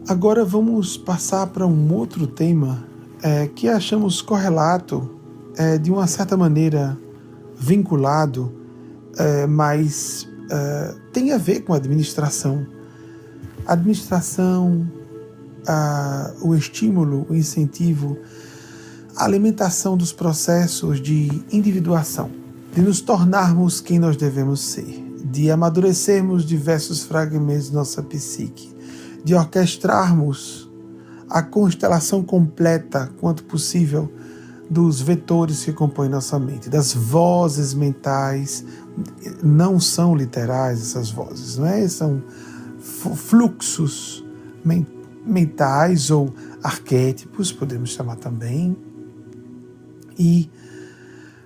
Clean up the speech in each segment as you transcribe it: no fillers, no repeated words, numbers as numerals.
Agora vamos passar para um outro tema que achamos correlato, de uma certa maneira vinculado, mas tem a ver com a administração. A administração, o estímulo, o incentivo, a alimentação dos processos de individuação, de nos tornarmos quem nós devemos ser, de amadurecermos diversos fragmentos de nossa psique, de orquestrarmos a constelação completa, quanto possível, dos vetores que compõem nossa mente, das vozes mentais. Não são literais essas vozes, não é? São fluxos mentais ou arquétipos, podemos chamar também, e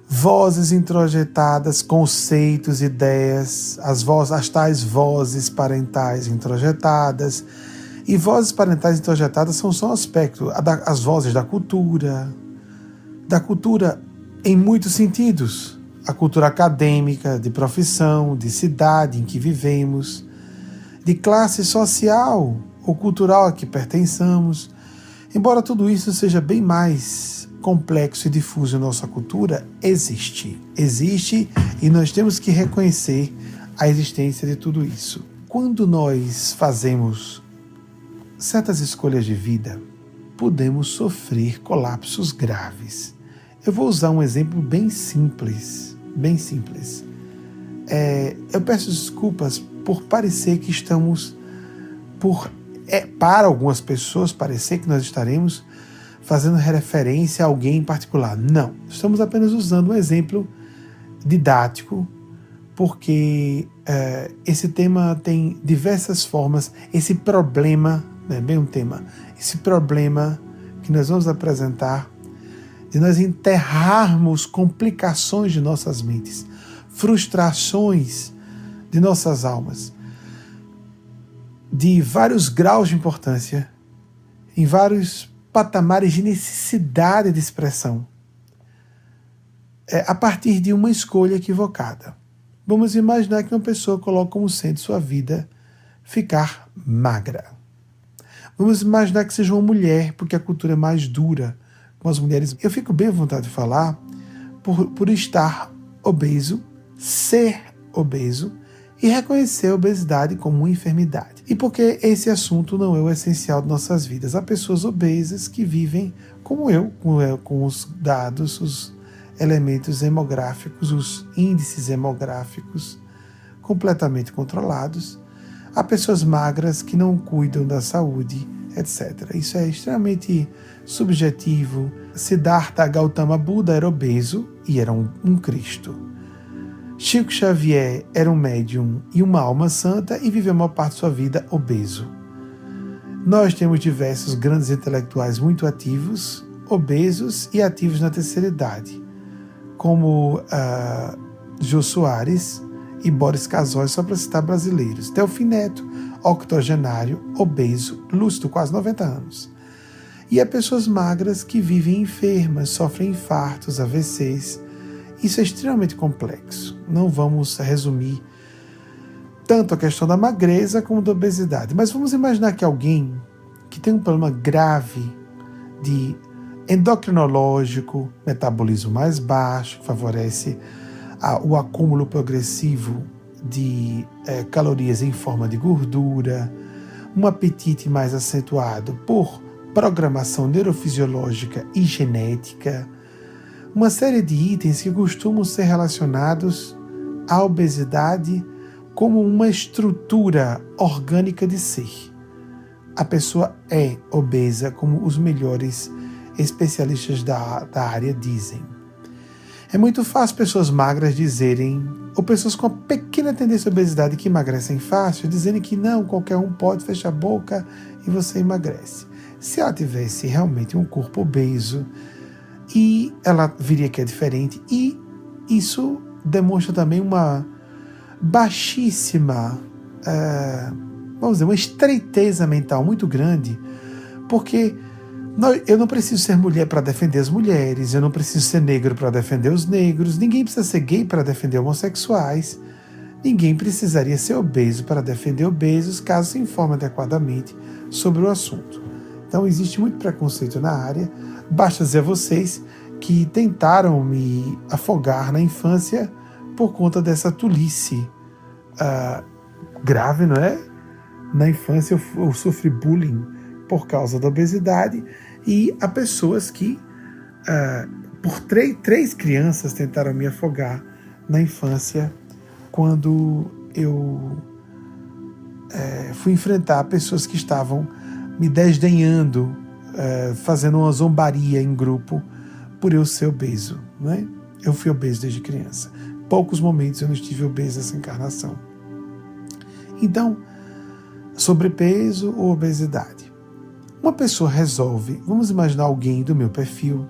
vozes introjetadas, conceitos, ideias, as tais vozes parentais introjetadas. E vozes parentais introjetadas são só um aspecto, as vozes da cultura em muitos sentidos, a cultura acadêmica, de profissão, de cidade em que vivemos, de classe social ou cultural a que pertençamos. Embora tudo isso seja bem mais complexo e difuso em nossa cultura, existe e nós temos que reconhecer a existência de tudo isso. Quando nós fazemos certas escolhas de vida, podemos sofrer colapsos graves. Eu vou usar um exemplo bem simples. Eu peço desculpas por parecer que estamos, para algumas pessoas parecer que nós estaremos fazendo referência a alguém em particular. Não, estamos apenas usando um exemplo didático, porque esse tema tem diversas formas, esse problema, não é bem um tema, esse problema que nós vamos apresentar, de nós enterrarmos complicações de nossas mentes, frustrações de nossas almas, de vários graus de importância, em vários patamares de necessidade de expressão, a partir de uma escolha equivocada. Vamos imaginar que uma pessoa coloca como centro de sua vida ficar magra. Vamos imaginar que seja uma mulher, porque a cultura é mais dura com as mulheres. Eu fico bem à vontade de falar por estar obeso, ser obeso e reconhecer a obesidade como uma enfermidade. E porque esse assunto não é o essencial de nossas vidas. Há pessoas obesas que vivem como eu, com os dados, os elementos hemográficos, os índices hemográficos completamente controlados. Há pessoas magras que não cuidam da saúde, etc. Isso é extremamente subjetivo. Siddhartha Gautama Buda era obeso e era um Cristo. Chico Xavier era um médium e uma alma santa e viveu a maior parte de sua vida obeso. Nós temos diversos grandes intelectuais muito ativos, obesos e ativos na terceira idade, como Jô Soares e Boris Casoy, só para citar brasileiros. Delfim Neto, octogenário, obeso, lúcido, quase 90 anos. E há pessoas magras que vivem enfermas, sofrem infartos, AVCs. Isso é extremamente complexo. Não vamos resumir tanto a questão da magreza como da obesidade. Mas vamos imaginar que alguém que tem um problema grave de endocrinológico, metabolismo mais baixo, que favorece o acúmulo progressivo de calorias em forma de gordura, um apetite mais acentuado por programação neurofisiológica e genética, uma série de itens que costumam ser relacionados à obesidade como uma estrutura orgânica de ser. A pessoa é obesa, como os melhores especialistas da área dizem. É muito fácil pessoas magras dizerem, ou pessoas com pequena tendência à obesidade que emagrecem fácil, dizerem que não, qualquer um pode, fecha a boca e você emagrece. Se ela tivesse realmente um corpo obeso, e ela viria que é diferente, e isso demonstra também uma baixíssima, vamos dizer, uma estreiteza mental muito grande, porque eu não preciso ser mulher para defender as mulheres, eu não preciso ser negro para defender os negros, ninguém precisa ser gay para defender homossexuais, Ninguém precisaria ser obeso para defender obesos caso se informe adequadamente sobre o assunto. Então existe muito preconceito na área. Basta dizer a vocês que tentaram me afogar na infância por conta dessa tolice grave, não é? Na infância eu sofri bullying por causa da obesidade e há pessoas que, por três crianças tentaram me afogar na infância quando eu fui enfrentar pessoas que estavam me desdenhando, fazendo uma zombaria em grupo por eu ser obeso, né? Eu fui obeso desde criança. Poucos momentos eu não estive obeso nessa encarnação. Então, sobrepeso ou obesidade? Uma pessoa resolve, vamos imaginar alguém do meu perfil,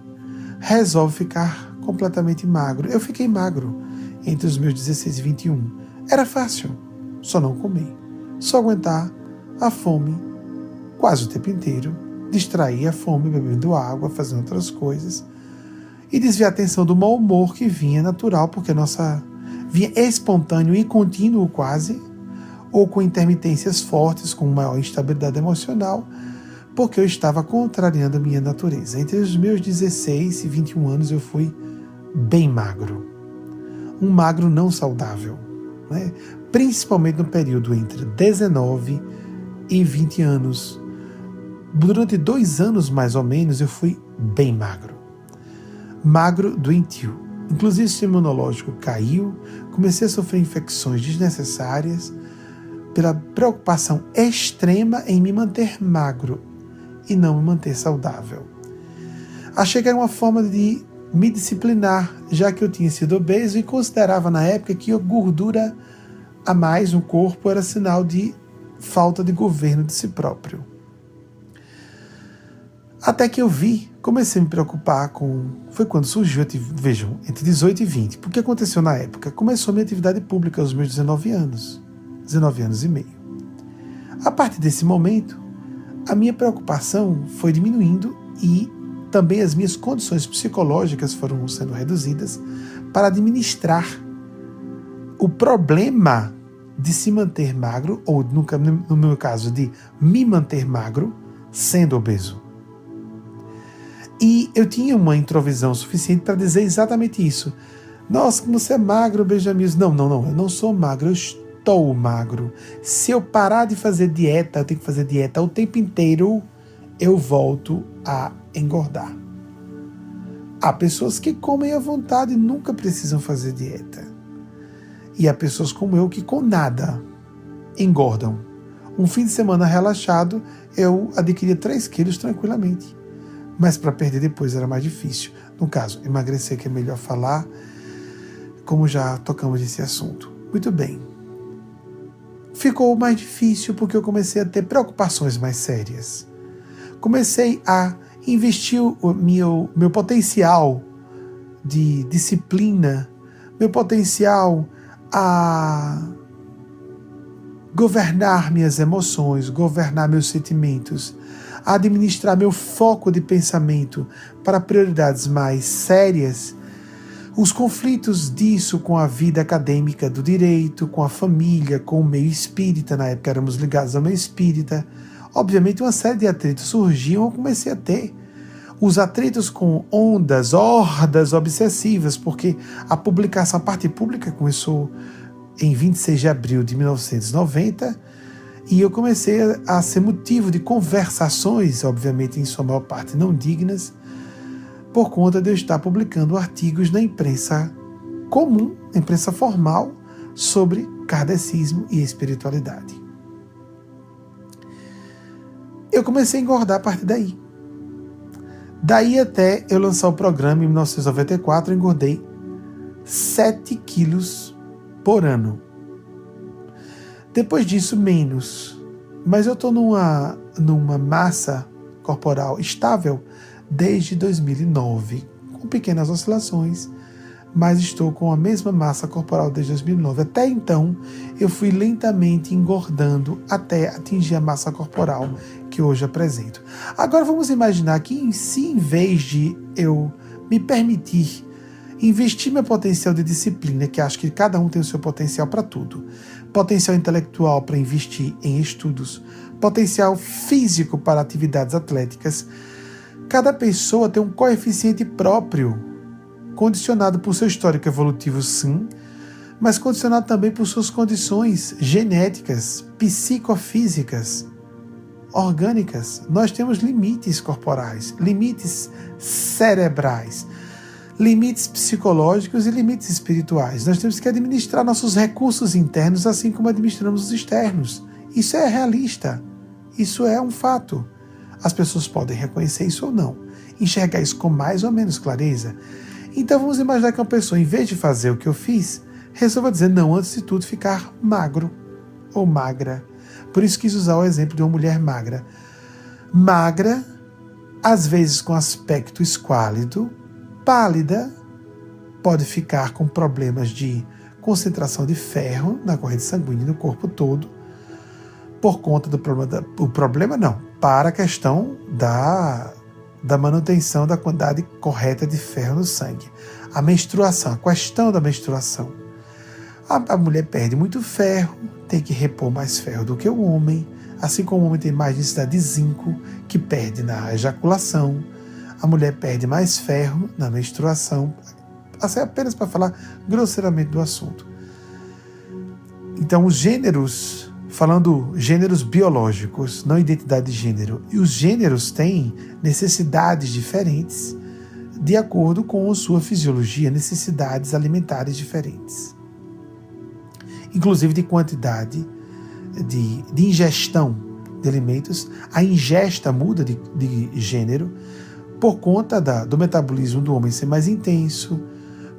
resolve ficar completamente magro. Eu fiquei magro entre os meus 16 e 21. Era fácil, só não comer. Só aguentar a fome quase o tempo inteiro, distrair a fome bebendo água, fazendo outras coisas e desviar a atenção do mau humor que vinha natural, porque vinha espontâneo e contínuo quase, ou com intermitências fortes, com maior instabilidade emocional, porque eu estava contrariando a minha natureza. Entre os meus 16 e 21 anos eu fui bem magro. Um magro não saudável, né? Principalmente no período entre 19 e 20 anos. Durante 2 anos, mais ou menos, eu fui bem magro. Magro, doentio. Inclusive o sistema imunológico caiu, comecei a sofrer infecções desnecessárias pela preocupação extrema em me manter magro e não me manter saudável. Achei que era uma forma de me disciplinar, já que eu tinha sido obeso e considerava na época que a gordura a mais no corpo era sinal de falta de governo de si próprio. Até que eu comecei a me preocupar com... Foi quando surgiu, vejam, entre 18 e 20. O que aconteceu na época? Começou a minha atividade pública aos meus 19 anos. 19 anos e meio. A partir desse momento, a minha preocupação foi diminuindo e também as minhas condições psicológicas foram sendo reduzidas para administrar o problema de se manter magro, ou no meu caso, de me manter magro, sendo obeso. E eu tinha uma introvisão suficiente para dizer exatamente isso. Nossa, como você é magro, Benjamin. Não, eu não sou magro, eu estou magro. Se eu parar de fazer dieta, eu tenho que fazer dieta o tempo inteiro, eu volto a engordar. Há pessoas que comem à vontade e nunca precisam fazer dieta. E há pessoas como eu que com nada engordam. Um fim de semana relaxado, eu adquiria 3 quilos tranquilamente. Mas para perder depois era mais difícil. No caso, emagrecer, que é melhor falar, como já tocamos nesse assunto. Muito bem. Ficou mais difícil porque eu comecei a ter preocupações mais sérias. Comecei a investir o meu potencial de disciplina, meu potencial a governar minhas emoções, governar meus sentimentos, a administrar meu foco de pensamento para prioridades mais sérias, os conflitos disso com a vida acadêmica do direito, com a família, com o meio espírita, na época éramos ligados ao meio espírita, obviamente uma série de atritos surgiam, eu comecei a ter os atritos com hordas obsessivas, porque a parte pública começou em 26 de abril de 1990, e eu comecei a ser motivo de conversações, obviamente em sua maior parte não dignas, por conta de eu estar publicando artigos na imprensa comum, na imprensa formal, sobre kardecismo e espiritualidade. Eu comecei a engordar a partir daí. Daí até eu lançar o programa em 1994, eu engordei 7 quilos por ano. Depois disso, menos. Mas eu estou numa massa corporal estável desde 2009, com pequenas oscilações, mas estou com a mesma massa corporal desde 2009. Até então, eu fui lentamente engordando até atingir a massa corporal que hoje apresento. Agora vamos imaginar que se em vez de eu me permitir Investir meu potencial de disciplina, que acho que cada um tem o seu potencial para tudo. Potencial intelectual para investir em estudos. Potencial físico para atividades atléticas. Cada pessoa tem um coeficiente próprio, condicionado por seu histórico evolutivo, sim, mas condicionado também por suas condições genéticas, psicofísicas, orgânicas. Nós temos limites corporais, limites cerebrais, limites psicológicos e limites espirituais. Nós temos que administrar nossos recursos internos assim como administramos os externos. Isso é realista. Isso é um fato. As pessoas podem reconhecer isso ou não, enxergar isso com mais ou menos clareza. Então vamos imaginar que uma pessoa, em vez de fazer o que eu fiz, resolva dizer não, antes de tudo ficar magro ou magra. Por isso quis usar o exemplo de uma mulher magra. Magra, às vezes com aspecto esquálido, pálida, pode ficar com problemas de concentração de ferro na corrente sanguínea no corpo todo, por conta do problema, para a questão da manutenção da quantidade correta de ferro no sangue. A menstruação, a questão da menstruação. A mulher perde muito ferro, tem que repor mais ferro do que o homem, assim como o homem tem mais necessidade de zinco, que perde na ejaculação. A mulher perde mais ferro na menstruação, assim, apenas para falar grosseiramente do assunto. Então, os gêneros, falando gêneros biológicos, não identidade de gênero, e os gêneros têm necessidades diferentes de acordo com a sua fisiologia, necessidades alimentares diferentes. Inclusive de quantidade de ingestão de alimentos. A ingesta muda de gênero por conta do metabolismo do homem ser mais intenso,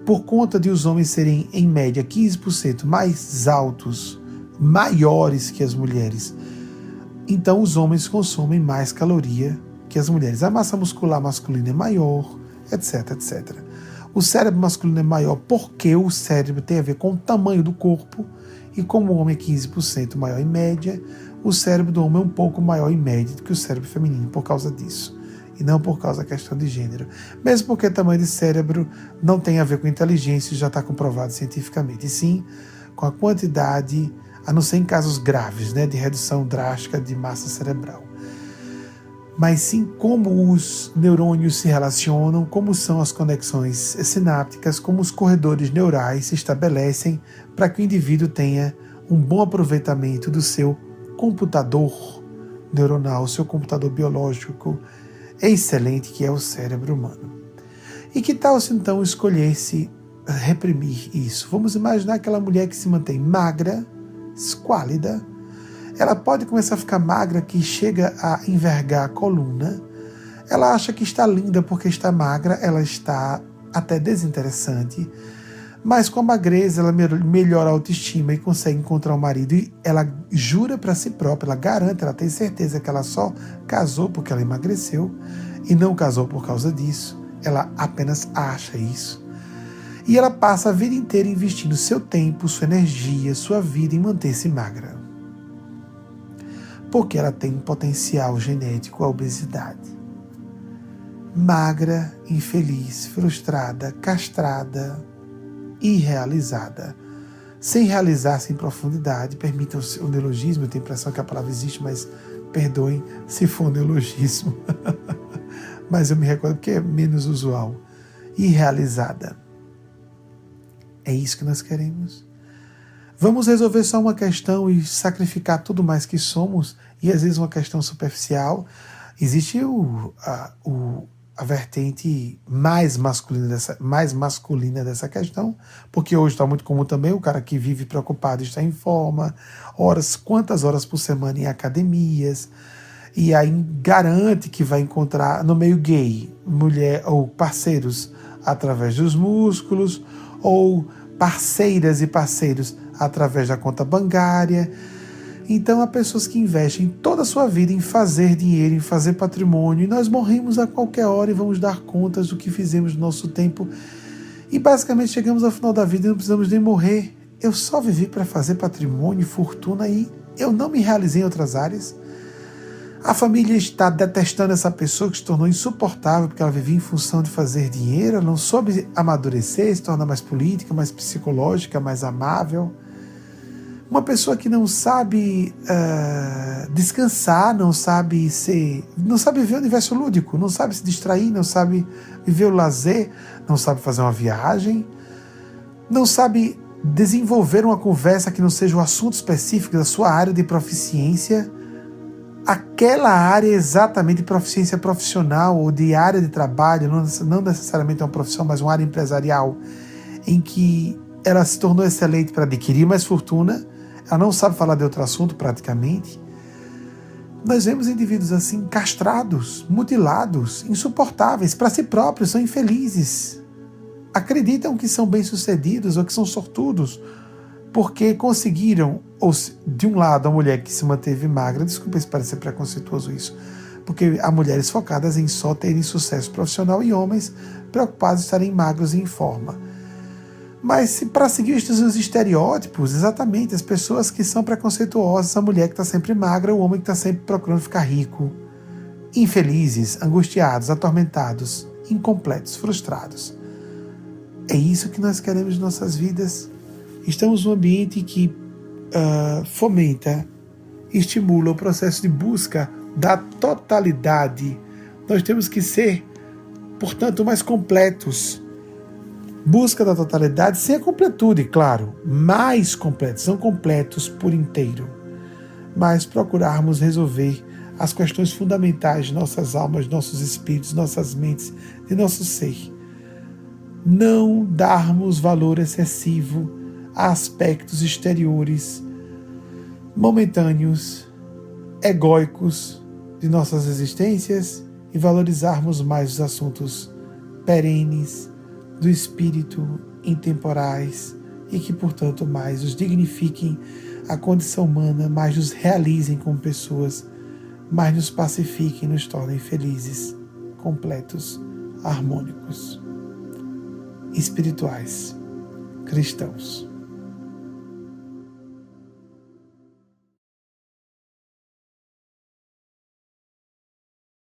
por conta de os homens serem, em média, 15% mais altos, maiores que as mulheres. Então os homens consomem mais caloria que as mulheres. A massa muscular masculina é maior, etc, etc. O cérebro masculino é maior porque o cérebro tem a ver com o tamanho do corpo, e como o homem é 15% maior em média, o cérebro do homem é um pouco maior em média do que o cérebro feminino por causa disso, e não por causa da questão de gênero. Mesmo porque tamanho de cérebro não tem a ver com inteligência, já está comprovado cientificamente, e sim com a quantidade, a não ser em casos graves, de redução drástica de massa cerebral. Mas sim como os neurônios se relacionam, como são as conexões sinápticas, como os corredores neurais se estabelecem para que o indivíduo tenha um bom aproveitamento do seu computador neuronal, seu computador biológico excelente que é o cérebro humano. E que tal se então escolher-se reprimir isso? Vamos imaginar aquela mulher que se mantém magra, esquálida. Ela pode começar a ficar magra que chega a envergar a coluna. Ela acha que está linda porque está magra, ela está até desinteressante. Mas com a magreza ela melhora a autoestima e consegue encontrar um marido. E ela jura para si própria, ela garante, ela tem certeza que ela só casou porque ela emagreceu e não casou por causa disso. Ela apenas acha isso. E ela passa a vida inteira investindo seu tempo, sua energia, sua vida em manter-se magra. Porque ela tem um potencial genético à obesidade. Magra, infeliz, frustrada, castrada, irrealizada. Sem realizar-se em profundidade, permitam o neologismo, eu tenho a impressão que a palavra existe, mas perdoem se for neologismo. Mas eu me recordo porque é menos usual. Irrealizada. É isso que nós queremos? Vamos resolver só uma questão e sacrificar tudo mais que somos, e às vezes uma questão superficial. Existe a vertente mais masculina dessa questão, porque hoje está muito comum também o cara que vive preocupado está em forma, quantas horas por semana em academias, e aí garante que vai encontrar no meio gay mulher ou parceiros através dos músculos, ou parceiras e parceiros através da conta bancária. Então há pessoas que investem toda a sua vida em fazer dinheiro, em fazer patrimônio, e nós morremos a qualquer hora e vamos dar contas do que fizemos no nosso tempo, e basicamente chegamos ao final da vida e não precisamos nem morrer. Eu só vivi para fazer patrimônio e fortuna e eu não me realizei em outras áreas. A família está detestando essa pessoa que se tornou insuportável porque ela vivia em função de fazer dinheiro, ela não soube amadurecer, se tornar mais política, mais psicológica, mais amável. Uma pessoa que não sabe descansar, não sabe viver o universo lúdico, não sabe se distrair, não sabe viver o lazer, não sabe fazer uma viagem, não sabe desenvolver uma conversa que não seja o assunto específico da sua área de proficiência, aquela área exatamente de proficiência profissional ou de área de trabalho, não necessariamente uma profissão, mas uma área empresarial, em que ela se tornou excelente para adquirir mais fortuna, ela não sabe falar de outro assunto praticamente. Nós vemos indivíduos assim castrados, mutilados, insuportáveis, para si próprios, são infelizes. Acreditam que são bem-sucedidos ou que são sortudos, porque conseguiram, ou de um lado a mulher que se manteve magra, desculpa se parecer preconceituoso isso, porque há mulheres focadas em só terem sucesso profissional e homens preocupados em estarem magros e em forma. Mas para seguir os estereótipos, exatamente, as pessoas que são preconceituosas, a mulher que está sempre magra, o homem que está sempre procurando ficar rico, infelizes, angustiados, atormentados, incompletos, frustrados. É isso que nós queremos em nossas vidas. Estamos num ambiente que fomenta, estimula o processo de busca da totalidade. Nós temos que ser, portanto, mais completos. Busca da totalidade sem a completude, claro, mais completos, não completos por inteiro, mas procurarmos resolver as questões fundamentais de nossas almas, de nossos espíritos, de nossas mentes, de nosso ser. Não darmos valor excessivo a aspectos exteriores, momentâneos, egóicos de nossas existências e valorizarmos mais os assuntos perenes, do espírito, intemporais e que, portanto, mais os dignifiquem a condição humana, mais nos realizem como pessoas, mais nos pacifiquem, nos tornem felizes, completos, harmônicos, espirituais, cristãos.